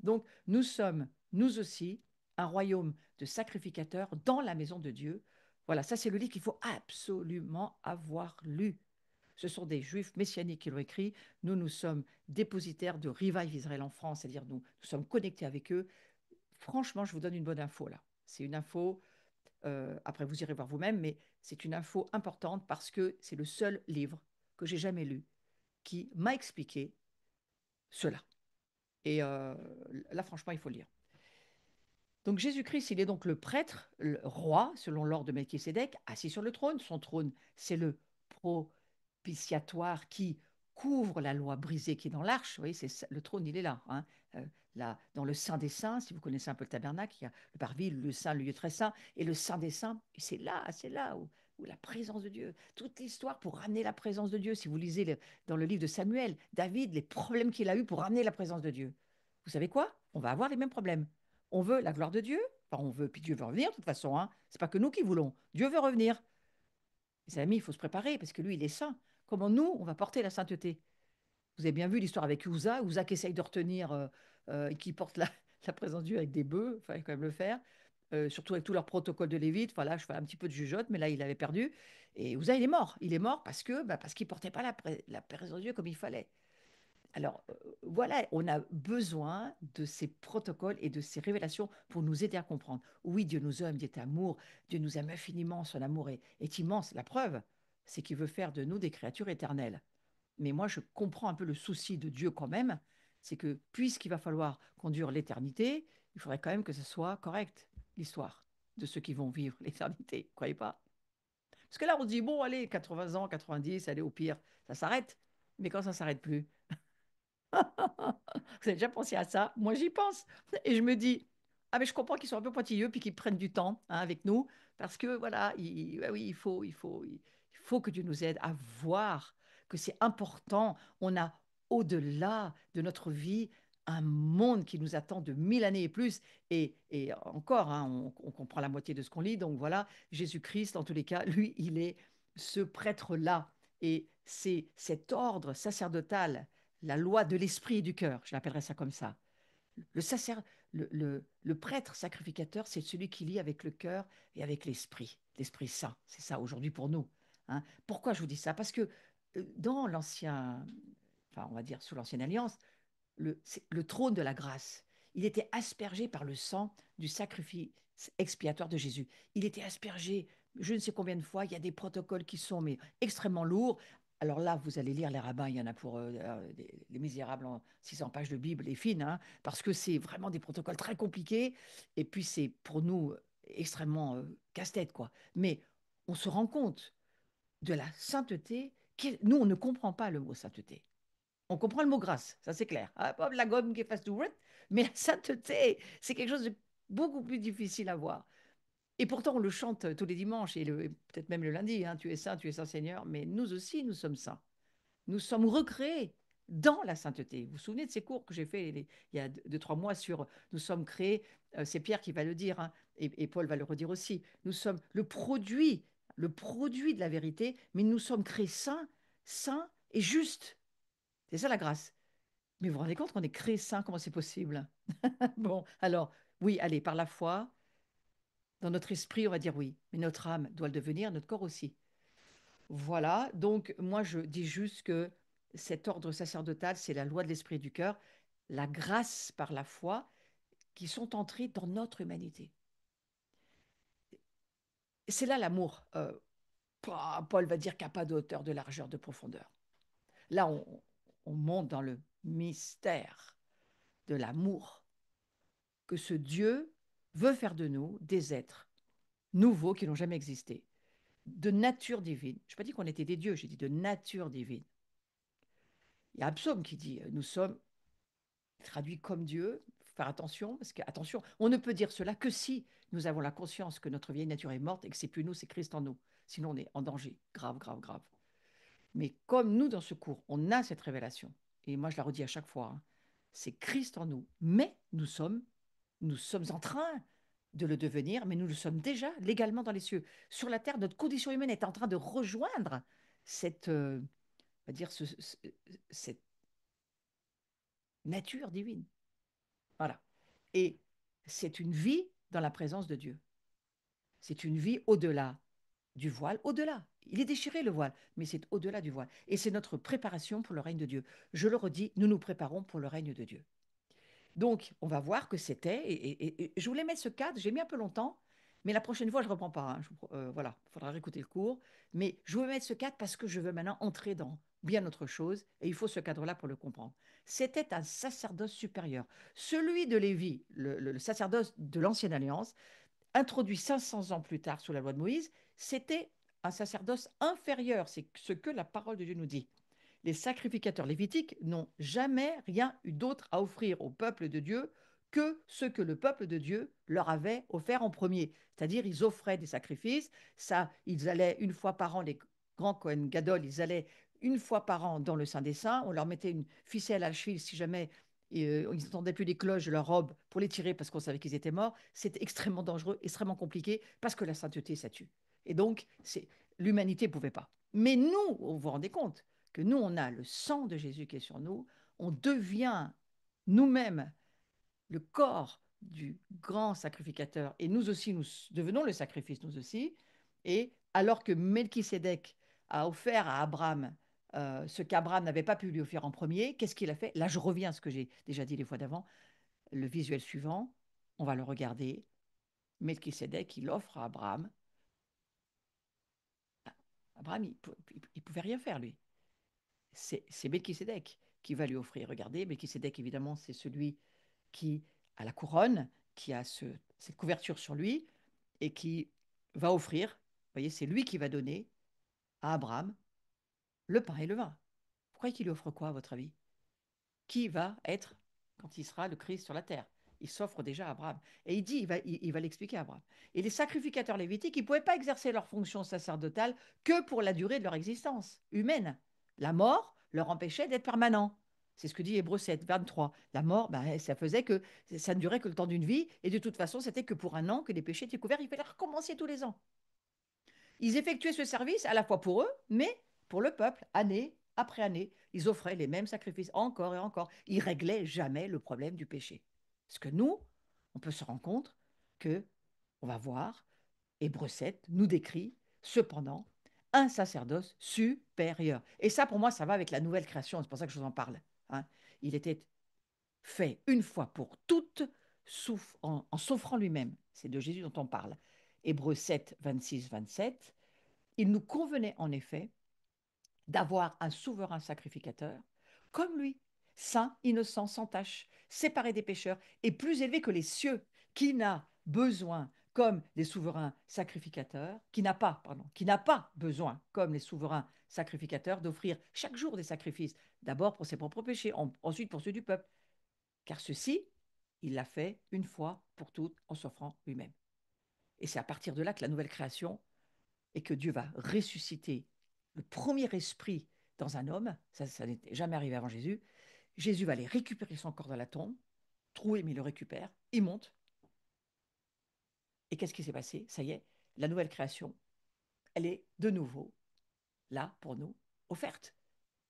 Donc, nous sommes, nous aussi, un royaume de sacrificateurs dans la maison de Dieu. Voilà, ça c'est le livre qu'il faut absolument avoir lu. Ce sont des juifs messianiques qui l'ont écrit. Nous, nous sommes dépositaires de Revive Israël en France, c'est-à-dire nous sommes connectés avec eux. Franchement, je vous donne une bonne info là. C'est une info, après vous irez voir vous-même, mais c'est une info importante parce que c'est le seul livre que j'ai jamais lu qui m'a expliqué cela. Et là, franchement, il faut le lire. Donc Jésus-Christ, il est donc le prêtre, le roi, selon l'ordre de Melchisédek, assis sur le trône. Son trône, c'est le propitiatoire qui couvre la loi brisée qui est dans l'arche. Vous voyez, le trône, il est là, hein. Là, dans le Saint des Saints, si vous connaissez un peu le tabernacle, il y a le parvis, le Saint, le lieu très saint, et le Saint des Saints, c'est là où la présence de Dieu, toute l'histoire pour ramener la présence de Dieu. Si vous lisez dans le livre de Samuel, David, les problèmes qu'il a eu pour ramener la présence de Dieu. Vous savez quoi? On va avoir les mêmes problèmes. On veut la gloire de Dieu, enfin on veut, puis Dieu veut revenir de toute façon, hein. C'est pas que nous qui voulons, Dieu veut revenir. Les amis, il faut se préparer parce que lui, il est saint. Comment nous, on va porter la sainteté? Vous avez bien vu l'histoire avec Uza qui essaye de retenir et qui porte la présence de Dieu avec des bœufs, il fallait quand même le faire. Surtout avec tout leur protocole de Lévite. Enfin là, je fais un petit peu de jugeote, mais là, il avait perdu. Et Uza, il est mort. Il est mort parce qu'il portait pas la présence de Dieu comme il fallait. Alors, voilà, on a besoin de ces protocoles et de ces révélations pour nous aider à comprendre. Oui, Dieu nous aime, Dieu est amour, Dieu nous aime infiniment, son amour est immense. La preuve, c'est qu'il veut faire de nous des créatures éternelles. Mais moi, je comprends un peu le souci de Dieu quand même, c'est que puisqu'il va falloir conduire l'éternité, il faudrait quand même que ce soit correct, l'histoire de ceux qui vont vivre l'éternité, vous croyez pas? Parce que là, on se dit, bon, allez, 80 ans, 90, allez, au pire, ça s'arrête. Mais quand ça s'arrête plus, vous avez déjà pensé à ça? Moi, j'y pense. Et je me dis, ah, mais je comprends qu'ils sont un peu pointilleux puis qu'ils prennent du temps, hein, avec nous. Parce que, voilà, ouais, oui, il faut que Dieu nous aide à voir que c'est important. On a, au-delà de notre vie, un monde qui nous attend de 1000 années et plus. Et encore, hein, on comprend la moitié de ce qu'on lit. Donc voilà, Jésus-Christ, en tous les cas, lui, il est ce prêtre-là. Et c'est cet ordre sacerdotal, la loi de l'esprit et du cœur, je l'appellerais ça comme ça. Le, sacer, le prêtre sacrificateur, c'est celui qui lie avec le cœur et avec l'Esprit Saint. C'est ça aujourd'hui pour nous, hein. Pourquoi je vous dis ça? Parce que dans l'ancien, enfin on va dire sous l'ancienne alliance, le trône de la grâce, il était aspergé par le sang du sacrifice expiatoire de Jésus. Il était aspergé je ne sais combien de fois. Il y a des protocoles qui sont mais extrêmement lourds. Alors là, vous allez lire les rabbins, il y en a pour les Misérables en 600 pages de Bible, les fines, hein, parce que c'est vraiment des protocoles très compliqués. Et puis c'est pour nous extrêmement casse-tête, quoi. Mais on se rend compte de la sainteté. Nous, on ne comprend pas le mot sainteté. On comprend le mot grâce, ça c'est clair. Ah, pas la gomme qui efface tout, mais la sainteté, c'est quelque chose de beaucoup plus difficile à voir. Et pourtant, on le chante tous les dimanches et peut-être même le lundi, hein, tu es saint Seigneur, mais nous aussi, nous sommes saints. Nous sommes recréés dans la sainteté. Vous vous souvenez de ces cours que j'ai fait il y a 2, 3 mois sur nous sommes créés, c'est Pierre qui va le dire, hein, et Paul va le redire aussi. Nous sommes le produit de la vérité, mais nous sommes créés saints, saints et justes. C'est ça la grâce. Mais vous vous rendez compte qu'on est créé saint, comment c'est possible? Bon, alors, oui, allez, par la foi, dans notre esprit, on va dire oui, mais notre âme doit le devenir, notre corps aussi. Voilà, donc moi je dis juste que cet ordre sacerdotal, c'est la loi de l'esprit et du cœur, la grâce par la foi, qui sont entrées dans notre humanité. C'est là l'amour. Paul va dire qu'il n'y a pas de hauteur, de largeur, de profondeur. Là, on monte dans le mystère de l'amour que ce Dieu veut faire de nous des êtres nouveaux qui n'ont jamais existé, de nature divine. Je n'ai pas dit qu'on était des dieux, j'ai dit de nature divine. Il y a un psaume qui dit nous sommes traduits comme Dieu. Faut faire attention, parce que, attention, on ne peut dire cela que si nous avons la conscience que notre vieille nature est morte et que c'est plus nous, c'est Christ en nous. Sinon, on est en danger, grave, grave, grave. Mais comme nous, dans ce cours, on a cette révélation, et moi je la redis à chaque fois, hein, c'est Christ en nous, mais nous sommes en train de le devenir, mais nous le sommes déjà légalement dans les cieux. Sur la terre, notre condition humaine est en train de rejoindre cette, on va dire, cette nature divine. Voilà. Et c'est une vie dans la présence de Dieu. C'est une vie au-delà du voile, au-delà. Il est déchiré le voile, mais c'est au-delà du voile. Et c'est notre préparation pour le règne de Dieu. Je le redis, nous nous préparons pour le règne de Dieu. Donc, on va voir que c'était, et je voulais mettre ce cadre, j'ai mis un peu longtemps, mais la prochaine fois, je ne reprends pas, hein. Voilà, il faudra réécouter le cours. Mais je veux mettre ce cadre parce que je veux maintenant entrer dans bien autre chose, et il faut ce cadre-là pour le comprendre. C'était un sacerdoce supérieur. Celui de Lévi, le sacerdoce de l'Ancienne Alliance, introduit 500 ans plus tard sous la loi de Moïse, c'était un sacerdoce inférieur. C'est ce que la parole de Dieu nous dit. Les sacrificateurs lévitiques n'ont jamais rien eu d'autre à offrir au peuple de Dieu que ce que le peuple de Dieu leur avait offert en premier. C'est-à-dire, ils offraient des sacrifices. Ça, ils allaient une fois par an, les grands Kohen Gadol, ils allaient une fois par an dans le Saint des Saints. On leur mettait une ficelle à la cheville si jamais ils n'entendaient plus les cloches de leur robe pour les tirer parce qu'on savait qu'ils étaient morts. C'était extrêmement dangereux, extrêmement compliqué parce que la sainteté, ça tue. Et donc, l'humanité ne pouvait pas. Mais nous, vous vous rendez compte que nous, on a le sang de Jésus qui est sur nous, on devient nous-mêmes le corps du grand sacrificateur, et nous aussi, nous devenons le sacrifice, nous aussi. Et alors que Melchisédek a offert à Abraham ce qu'Abraham n'avait pas pu lui offrir en premier, qu'est-ce qu'il a fait? Là, je reviens à ce que j'ai déjà dit les fois d'avant. Le visuel suivant, on va le regarder. Melchisédek, il offre à Abraham. Abraham, il ne pouvait rien faire, lui. C'est Melchisédek qui va lui offrir. Regardez, Melchisédek, évidemment, c'est celui qui a la couronne, qui a cette couverture sur lui et qui va offrir. Vous voyez, c'est lui qui va donner à Abraham le pain et le vin. Vous croyez qu'il lui offre quoi, à votre avis? Qui va être quand il sera le Christ sur la terre? Il s'offre déjà à Abraham. Et il dit, il va l'expliquer à Abraham. Et les sacrificateurs lévitiques, ils ne pouvaient pas exercer leur fonction sacerdotale que pour la durée de leur existence humaine. La mort leur empêchait d'être permanents. C'est ce que dit Hébreux 7, 23. La mort, ben, ça faisait que ça ne durait que le temps d'une vie, et de toute façon, c'était que pour un an que les péchés étaient couverts. Il fallait recommencer tous les ans. Ils effectuaient ce service à la fois pour eux, mais pour le peuple, année après année. Ils offraient les mêmes sacrifices encore et encore. Ils réglaient jamais le problème du péché. Parce que nous, on peut se rendre compte que, on va voir, Hébreux 7 nous décrit cependant un sacerdoce supérieur. Et ça, pour moi, ça va avec la nouvelle création. C'est pour ça que je vous en parle, hein. Il était fait une fois pour toutes en s'offrant lui-même. C'est de Jésus dont on parle. Hébreux 7, 26, 27. Il nous convenait en effet d'avoir un souverain sacrificateur comme lui, saint, innocent, sans tache, séparé des pécheurs et plus élevé que les cieux, qui n'a besoin comme les souverains sacrificateurs, qui n'a pas besoin comme les souverains sacrificateurs d'offrir chaque jour des sacrifices, d'abord pour ses propres péchés, ensuite pour ceux du peuple, car ceci, il l'a fait une fois pour toutes en s'offrant lui-même. Et c'est à partir de là que la nouvelle création et que Dieu va ressusciter le premier esprit dans un homme, ça n'était jamais arrivé avant Jésus. Jésus va aller récupérer son corps dans la tombe, troué, mais il le récupère, il monte. Et qu'est-ce qui s'est passé? Ça y est, la nouvelle création, elle est de nouveau là pour nous, offerte.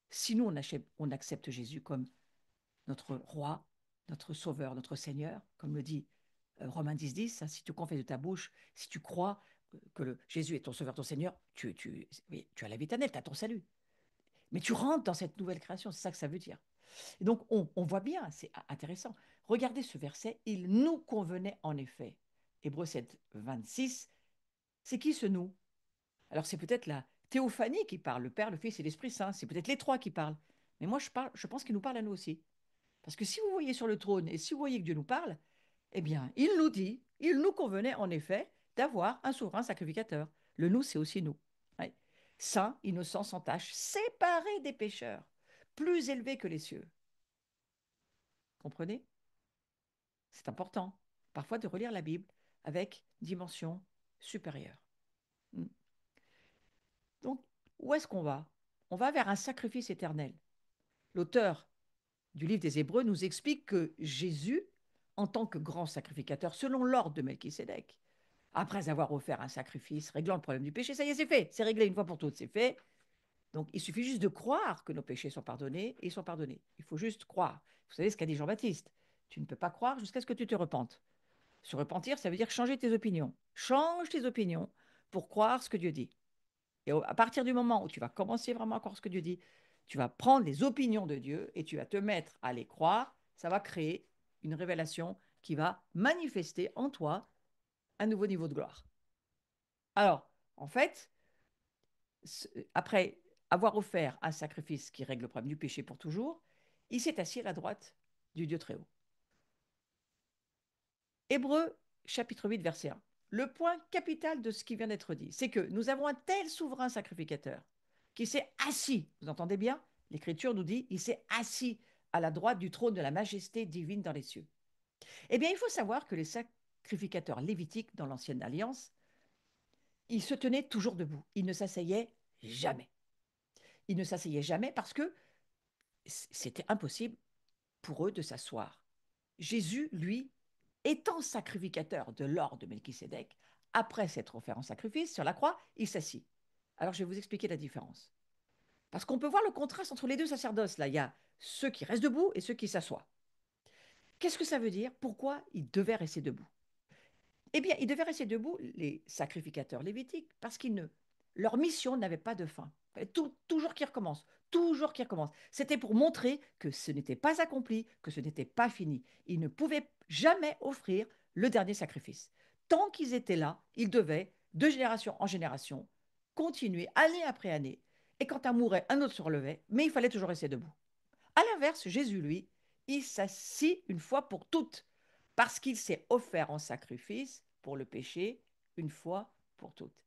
Si nous, on accepte Jésus comme notre roi, notre sauveur, notre Seigneur, comme le dit Romains 10, 10, hein, si tu confesses de ta bouche, si tu crois que Jésus est ton sauveur, ton Seigneur, oui, tu as la vie éternelle, tu as ton salut. Mais tu rentres dans cette nouvelle création, c'est ça que ça veut dire. Et donc, on voit bien, c'est intéressant. Regardez ce verset, il nous convenait en effet. Hébreux 7, 26, c'est qui ce nous? Alors, c'est peut-être la théophanie qui parle, le Père, le Fils et l'Esprit Saint, c'est peut-être les trois qui parlent. Mais moi, je pense qu'il nous parle à nous aussi. Parce que si vous voyez sur le trône et si vous voyez que Dieu nous parle, eh bien, il nous dit, il nous convenait en effet d'avoir un souverain sacrificateur. Le nous, c'est aussi nous. Ouais. Saint, innocent, sans tache, séparé des pécheurs, plus élevé que les cieux. Comprenez? C'est important, parfois, de relire la Bible avec dimension supérieure. Hmm. Donc, où est-ce qu'on va? On va vers un sacrifice éternel. L'auteur du livre des Hébreux nous explique que Jésus, en tant que grand sacrificateur, selon l'ordre de Melchisédek, après avoir offert un sacrifice réglant le problème du péché, ça y est, c'est fait, c'est réglé une fois pour toutes, c'est fait. Donc il suffit juste de croire que nos péchés sont pardonnés et ils sont pardonnés. Il faut juste croire. Vous savez ce qu'a dit Jean-Baptiste? Tu ne peux pas croire jusqu'à ce que tu te repentes. Se repentir, ça veut dire changer tes opinions. Change tes opinions pour croire ce que Dieu dit. Et à partir du moment où tu vas commencer vraiment à croire ce que Dieu dit, tu vas prendre les opinions de Dieu et tu vas te mettre à les croire. Ça va créer une révélation qui va manifester en toi un nouveau niveau de gloire. Alors, en fait, après avoir offert un sacrifice qui règle le problème du péché pour toujours, il s'est assis à la droite du Dieu très haut. Hébreux chapitre 8, verset 1. Le point capital de ce qui vient d'être dit, c'est que nous avons un tel souverain sacrificateur qui s'est assis, vous entendez bien? L'Écriture nous dit, il s'est assis à la droite du trône de la majesté divine dans les cieux. Eh bien, il faut savoir que les sacrificateurs lévitiques dans l'Ancienne Alliance, ils se tenaient toujours debout. Ils ne s'asseyaient jamais. Ils ne s'asseyaient jamais parce que c'était impossible pour eux de s'asseoir. Jésus, lui, étant sacrificateur de l'ordre de Melchisédek, après s'être offert en sacrifice sur la croix, il s'assit. Alors je vais vous expliquer la différence. Parce qu'on peut voir le contraste entre les deux sacerdoces. Là, il y a ceux qui restent debout et ceux qui s'assoient. Qu'est-ce que ça veut dire? Pourquoi ils devaient rester debout? Eh bien, ils devaient rester debout, les sacrificateurs lévitiques, parce qu'ils ne, leur mission n'avait pas de fin. Toujours qui recommence, toujours qui recommence. C'était pour montrer que ce n'était pas accompli, que ce n'était pas fini. Ils ne pouvaient jamais offrir le dernier sacrifice. Tant qu'ils étaient là, ils devaient, de génération en génération, continuer année après année. Et quand un mourait, un autre se relevait, mais il fallait toujours rester debout. À l'inverse, Jésus, lui, il s'assit une fois pour toutes, parce qu'il s'est offert en sacrifice pour le péché une fois pour toutes.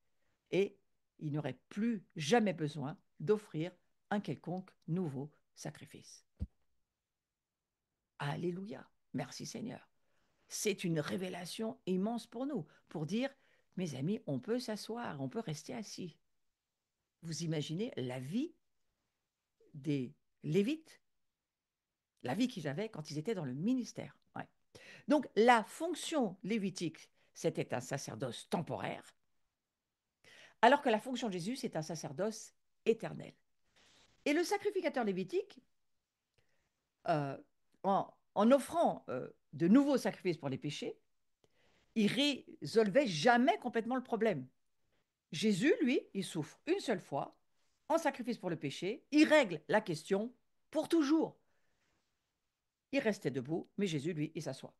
Et il n'aurait plus jamais besoin d'offrir un quelconque nouveau sacrifice. Alléluia. Merci Seigneur. C'est une révélation immense pour nous, pour dire, mes amis, on peut s'asseoir, on peut rester assis. Vous imaginez la vie des Lévites, la vie qu'ils avaient quand ils étaient dans le ministère. Ouais. Donc la fonction lévitique, c'était un sacerdoce temporaire, alors que la fonction de Jésus, c'est un sacerdoce éternel. Et le sacrificateur lévitique, euh, en offrant de nouveaux sacrifices pour les péchés, il résolvait jamais complètement le problème. Jésus, lui, il souffre une seule fois en sacrifice pour le péché, il règle la question pour toujours. Il restait debout, mais Jésus, lui, il s'assoit.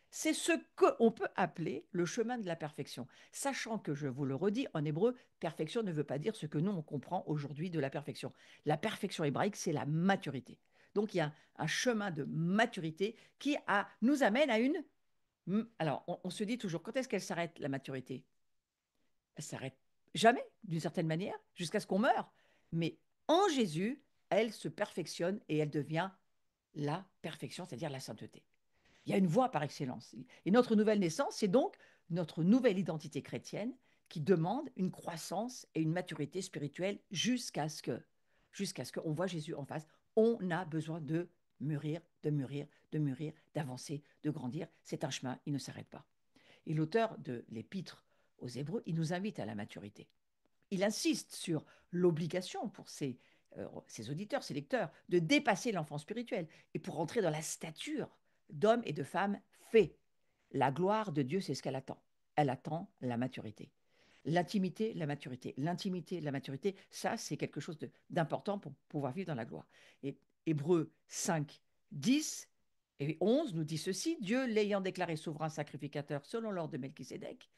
C'est ce qu'on peut appeler le chemin de la perfection. Sachant que, je vous le redis, en hébreu, perfection ne veut pas dire ce que nous, on comprend aujourd'hui de la perfection. La perfection hébraïque, c'est la maturité. Donc, il y a un chemin de maturité qui nous amène à une... Alors, on se dit toujours, quand est-ce qu'elle s'arrête, la maturité? Elle s'arrête jamais, d'une certaine manière, jusqu'à ce qu'on meure. Mais en Jésus, elle se perfectionne et elle devient la perfection, c'est-à-dire la sainteté. Il y a une voie par excellence. Et notre nouvelle naissance, c'est donc notre nouvelle identité chrétienne qui demande une croissance et une maturité spirituelle jusqu'à ce qu'on voit Jésus en face. On a besoin de mûrir, de mûrir, de mûrir, d'avancer, de grandir. C'est un chemin, il ne s'arrête pas. Et l'auteur de l'Épître aux Hébreux, il nous invite à la maturité. Il insiste sur l'obligation pour ses auditeurs, ses lecteurs, de dépasser l'enfant spirituel et pour entrer dans la stature d'hommes et de femmes faits. La gloire de Dieu, c'est ce qu'elle attend. Elle attend la maturité. L'intimité, la maturité. L'intimité, la maturité, ça, c'est quelque chose d'important pour pouvoir vivre dans la gloire. Et Hébreux 5, 10 et 11 nous dit ceci, Dieu l'ayant déclaré souverain sacrificateur selon l'ordre de Melchisédek,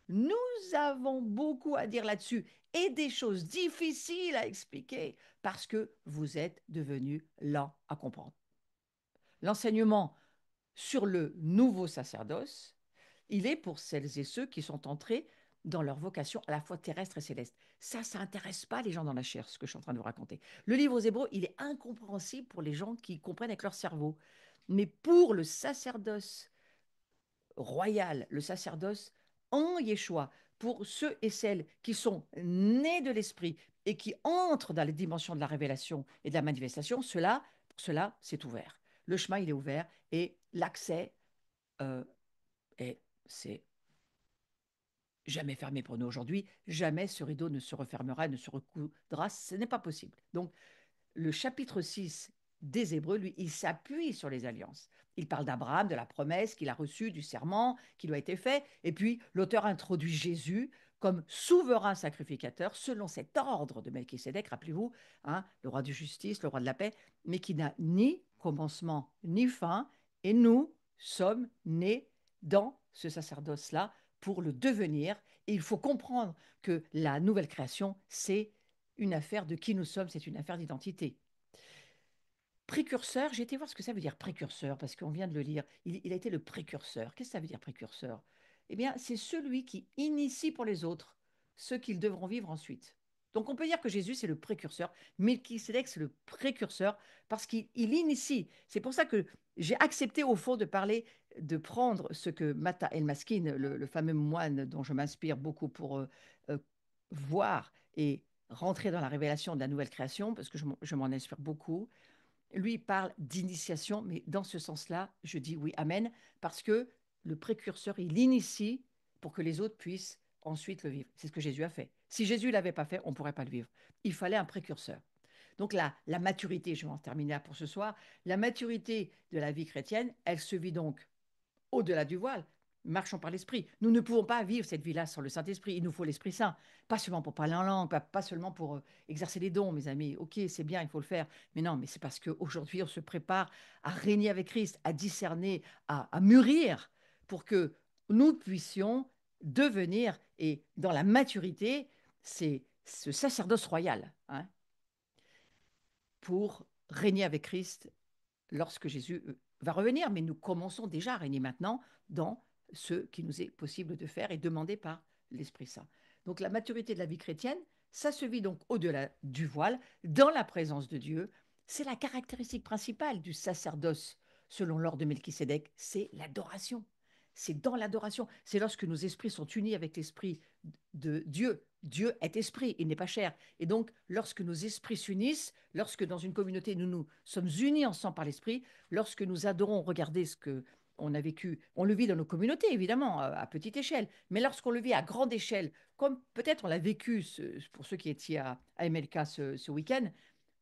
nous avons beaucoup à dire là-dessus et des choses difficiles à expliquer parce que vous êtes devenus lents à comprendre. L'enseignement sur le nouveau sacerdoce, il est pour celles et ceux qui sont entrés dans leur vocation à la fois terrestre et céleste. Ça n'intéresse pas les gens dans la chair, ce que je suis en train de vous raconter. Le livre aux Hébreux, il est incompréhensible pour les gens qui comprennent avec leur cerveau. Mais pour le sacerdoce royal, le sacerdoce en Yeshua, pour ceux et celles qui sont nés de l'Esprit et qui entrent dans les dimensions de la révélation et de la manifestation, pour cela, c'est ouvert. Le chemin, il est ouvert et l'accès, euh, c'est jamais fermé pour nous aujourd'hui. Jamais ce rideau ne se refermera, ne se recoudra. Ce n'est pas possible. Donc, le chapitre 6 des Hébreux, lui, il s'appuie sur les alliances. Il parle d'Abraham, de la promesse qu'il a reçue, du serment qui lui a été fait. Et puis, l'auteur introduit Jésus comme souverain sacrificateur selon cet ordre de Melchisédek, rappelez-vous, hein, le roi de justice, le roi de la paix, mais qui n'a ni commencement ni fin. Et nous sommes nés dans ce sacerdoce-là pour le devenir. Et il faut comprendre que la nouvelle création, c'est une affaire de qui nous sommes, c'est une affaire d'identité. Précurseur, j'ai été voir ce que ça veut dire précurseur, parce qu'on vient de le lire. Il a été le précurseur. Qu'est-ce que ça veut dire précurseur? Eh bien, c'est celui qui initie pour les autres ce qu'ils devront vivre ensuite. Donc, on peut dire que Jésus, c'est le précurseur. Melchisedec, c'est le précurseur parce qu'il initie. C'est pour ça que j'ai accepté, au fond, de parler, de prendre ce que Mata El Maskin, le fameux moine dont je m'inspire beaucoup pour euh, voir et rentrer dans la révélation de la nouvelle création, parce que je m'en inspire beaucoup. Lui parle d'initiation, mais dans ce sens-là, je dis oui, amen, parce que le précurseur, il initie pour que les autres puissent ensuite le vivre. C'est ce que Jésus a fait. Si Jésus ne l'avait pas fait, on ne pourrait pas le vivre. Il fallait un précurseur. Donc la maturité, je vais en terminer là pour ce soir, la maturité de la vie chrétienne, elle se vit donc au-delà du voile. Marchons par l'esprit. Nous ne pouvons pas vivre cette vie-là sans le Saint-Esprit. Il nous faut l'Esprit Saint. Pas seulement pour parler en langue, pas seulement pour exercer les dons, mes amis. Ok, c'est bien, il faut le faire. Mais non, mais c'est parce qu'aujourd'hui, on se prépare à régner avec Christ, à discerner, à mûrir pour que nous puissions devenir, et dans la maturité, c'est ce sacerdoce royal, hein, pour régner avec Christ lorsque Jésus va revenir, mais nous commençons déjà à régner maintenant dans ce qui nous est possible de faire et demandé par l'Esprit Saint. Donc la maturité de la vie chrétienne, ça se vit donc au-delà du voile, dans la présence de Dieu. C'est la caractéristique principale du sacerdoce, selon l'ordre de Melchisédek, c'est l'adoration. C'est dans l'adoration. C'est lorsque nos esprits sont unis avec l'esprit de Dieu. Dieu est esprit, il n'est pas chair. Et donc, lorsque nos esprits s'unissent, lorsque dans une communauté nous nous sommes unis ensemble par l'esprit, lorsque nous adorons, regardez ce que on a vécu, on le vit dans nos communautés évidemment à petite échelle, mais lorsqu'on le vit à grande échelle, comme peut-être on l'a vécu pour ceux qui étaient à MLK ce week-end,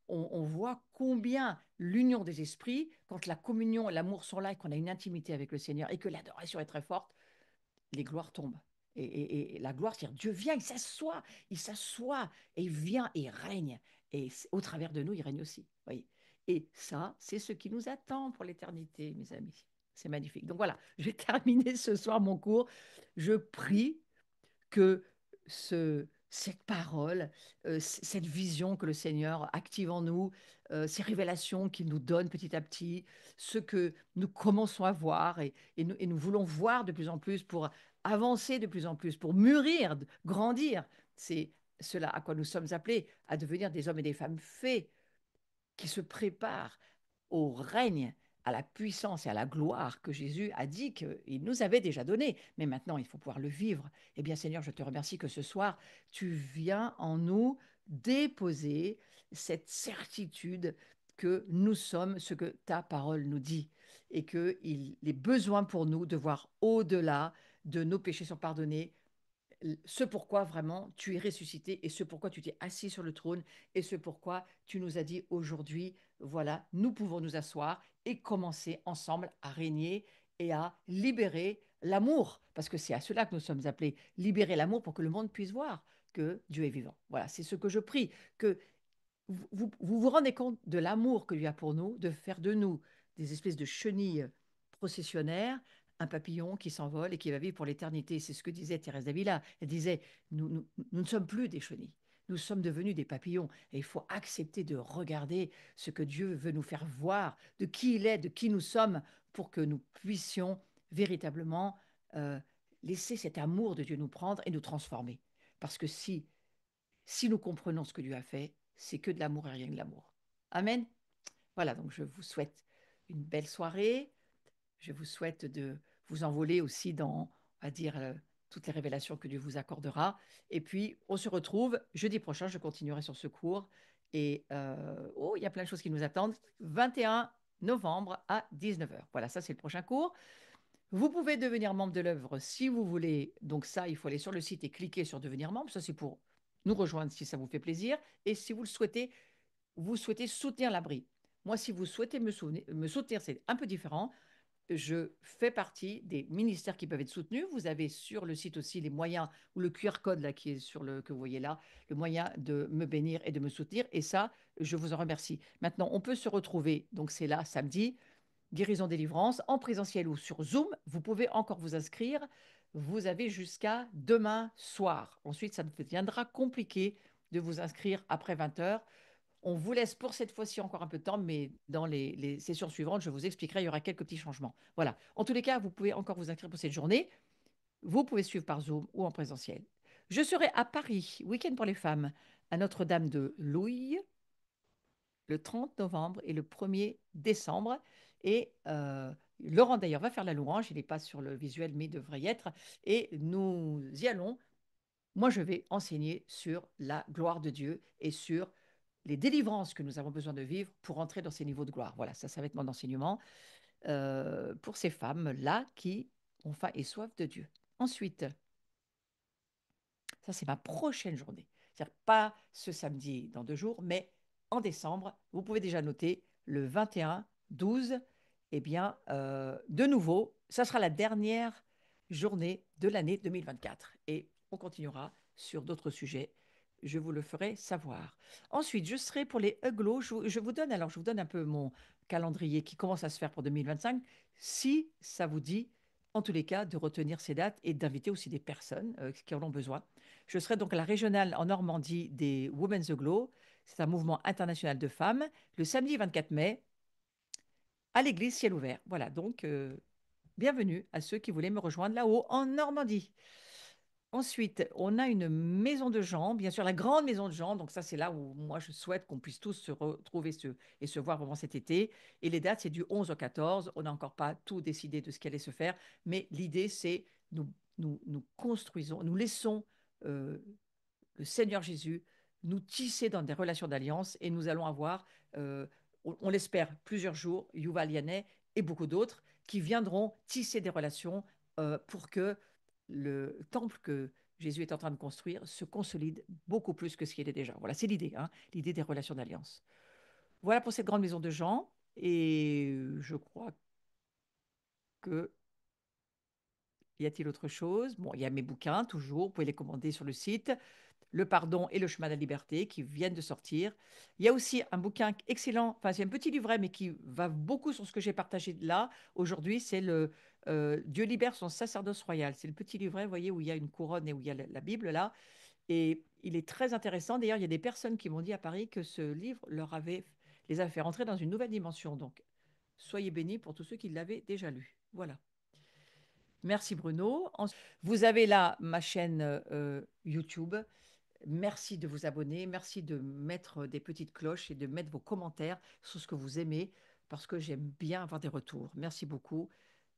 on voit combien l'union des esprits, quand la communion et l'amour sont là et qu'on a une intimité avec le Seigneur et que l'adoration est très forte, les gloires tombent. Et la gloire, c'est-à-dire Dieu vient, il s'assoit et il vient et il règne. Et au travers de nous, il règne aussi. Voyez. Et ça, c'est ce qui nous attend pour l'éternité, mes amis. C'est magnifique. Donc voilà, je vais terminer ce soir mon cours. Je prie que cette parole, cette vision que le Seigneur active en nous, ces révélations qu'il nous donne petit à petit, ce que nous commençons à voir et nous voulons voir de plus en plus pour avancer de plus en plus, pour mûrir, grandir. C'est cela à quoi nous sommes appelés, à devenir des hommes et des femmes faits qui se préparent au règne, à la puissance et à la gloire que Jésus a dit qu'il nous avait déjà donné. Mais maintenant, il faut pouvoir le vivre. Eh bien, Seigneur, je te remercie que ce soir, tu viens en nous déposer cette certitude que nous sommes ce que ta parole nous dit et qu'il est besoin pour nous de voir au-delà de nos péchés sont pardonnés, ce pourquoi vraiment tu es ressuscité et ce pourquoi tu t'es assis sur le trône et ce pourquoi tu nous as dit aujourd'hui, voilà, nous pouvons nous asseoir et commencer ensemble à régner et à libérer l'amour, parce que c'est à cela que nous sommes appelés, libérer l'amour pour que le monde puisse voir que Dieu est vivant. Voilà, c'est ce que je prie, que vous rendez compte de l'amour que Dieu a pour nous, de faire de nous des espèces de chenilles processionnaires, un papillon qui s'envole et qui va vivre pour l'éternité. C'est ce que disait Thérèse d'Avila. Elle disait, nous ne sommes plus des chenilles. Nous sommes devenus des papillons et il faut accepter de regarder ce que Dieu veut nous faire voir, de qui il est, de qui nous sommes, pour que nous puissions véritablement euh, laisser cet amour de Dieu nous prendre et nous transformer. Parce que si nous comprenons ce que Dieu a fait, c'est que de l'amour et rien que de l'amour. Amen. Voilà, donc je vous souhaite une belle soirée. Je vous souhaite de vous envoler aussi dans, on va dire, toutes les révélations que Dieu vous accordera. Et puis, on se retrouve jeudi prochain. Je continuerai sur ce cours. Et oh, il y a plein de choses qui nous attendent. 21 novembre à 19 heures. Voilà, ça c'est le prochain cours. Vous pouvez devenir membre de l'œuvre si vous voulez. Donc ça, il faut aller sur le site et cliquer sur devenir membre. Ça, c'est pour nous rejoindre si ça vous fait plaisir. Et si vous le souhaitez, vous souhaitez soutenir l'abri. Moi, si vous souhaitez me soutenir, c'est un peu différent. Je fais partie des ministères qui peuvent être soutenus. Vous avez sur le site aussi les moyens ou le QR code là qui est sur le que vous voyez là, le moyen de me bénir et de me soutenir. Et ça, je vous en remercie. Maintenant, on peut se retrouver. Donc c'est là samedi, guérison délivrance en présentiel ou sur Zoom. Vous pouvez encore vous inscrire. Vous avez jusqu'à demain soir. Ensuite, ça deviendra compliqué de vous inscrire après 20 heures. On vous laisse pour cette fois-ci encore un peu de temps, mais dans les sessions suivantes, je vous expliquerai, il y aura quelques petits changements. Voilà. En tous les cas, vous pouvez encore vous inscrire pour cette journée. Vous pouvez suivre par Zoom ou en présentiel. Je serai à Paris, week-end pour les femmes, à Notre-Dame de Louille, le 30 novembre et le 1er décembre. Et Laurent, d'ailleurs, va faire la louange. Il n'est pas sur le visuel, mais il devrait y être. Et nous y allons. Moi, je vais enseigner sur la gloire de Dieu et sur les délivrances que nous avons besoin de vivre pour entrer dans ces niveaux de gloire. Voilà, ça va être mon enseignement pour ces femmes-là qui ont faim et soif de Dieu. Ensuite, ça c'est ma prochaine journée. C'est-à-dire pas ce samedi dans 2 jours, mais en décembre. Vous pouvez déjà noter le 21-12. Eh bien, de nouveau, ça sera la dernière journée de l'année 2024. Et on continuera sur d'autres sujets. Je vous le ferai savoir. Ensuite, je serai pour les Hugglos. Je vous donne un peu mon calendrier qui commence à se faire pour 2025. Si ça vous dit, en tous les cas, de retenir ces dates et d'inviter aussi des personnes qui en ont besoin. Je serai donc à la régionale en Normandie des Women's Aglow. C'est un mouvement international de femmes. Le samedi 24 mai, à l'église Ciel Ouvert. Voilà, donc bienvenue à ceux qui voulaient me rejoindre là-haut en Normandie. Ensuite, on a une maison de gens, bien sûr, la grande maison de gens. Donc ça, c'est là où moi, je souhaite qu'on puisse tous se retrouver et se voir vraiment cet été. Et les dates, c'est du 11 au 14. On n'a encore pas tout décidé de ce qui allait se faire. Mais l'idée, c'est nous construisons, nous laissons euh, le Seigneur Jésus nous tisser dans des relations d'alliance et nous allons avoir, on l'espère, plusieurs jours, Yuval Yanet et beaucoup d'autres qui viendront tisser des relations pour que le temple que Jésus est en train de construire se consolide beaucoup plus que ce qu'il est déjà. Voilà, c'est l'idée, hein, l'idée des relations d'alliance. Voilà pour cette grande maison de gens. Et je crois que y a-t-il autre chose? Bon, il y a mes bouquins, toujours. Vous pouvez les commander sur le site. Le pardon et le chemin de la liberté qui viennent de sortir. Il y a aussi un bouquin excellent, enfin c'est un petit livret mais qui va beaucoup sur ce que j'ai partagé là aujourd'hui, c'est le Dieu libère son sacerdoce royal. C'est le petit livret, vous voyez, où il y a une couronne et où il y a la Bible là. Et il est très intéressant. D'ailleurs, il y a des personnes qui m'ont dit à Paris que ce livre les avait fait rentrer dans une nouvelle dimension. Donc, soyez bénis pour tous ceux qui l'avaient déjà lu. Voilà. Merci Bruno. Vous avez là ma chaîne YouTube. Merci de vous abonner, merci de mettre des petites cloches et de mettre vos commentaires sur ce que vous aimez, parce que j'aime bien avoir des retours. Merci beaucoup.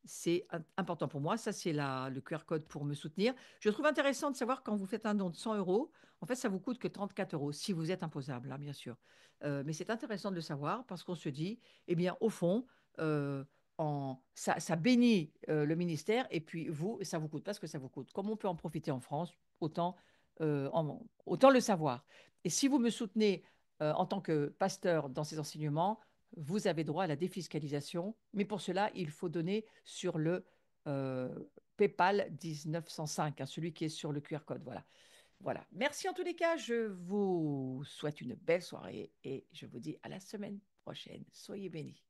C'est important pour moi. Ça, c'est le QR code pour me soutenir. Je trouve intéressant de savoir quand vous faites un don de 100 euros, en fait, ça vous coûte que 34 euros, si vous êtes imposable, hein, bien sûr. Mais c'est intéressant de le savoir parce qu'on se dit, eh bien, au fond, euh, ça bénit le ministère et puis vous, ça vous coûte pas ce que ça vous coûte. Comme on peut en profiter en France, autant le savoir. Et si vous me soutenez en tant que pasteur dans ces enseignements, vous avez droit à la défiscalisation. Mais pour cela, il faut donner sur le euh, PayPal 1905, hein, celui qui est sur le QR code. Voilà. Voilà. Merci en tous les cas. Je vous souhaite une belle soirée et je vous dis à la semaine prochaine. Soyez bénis.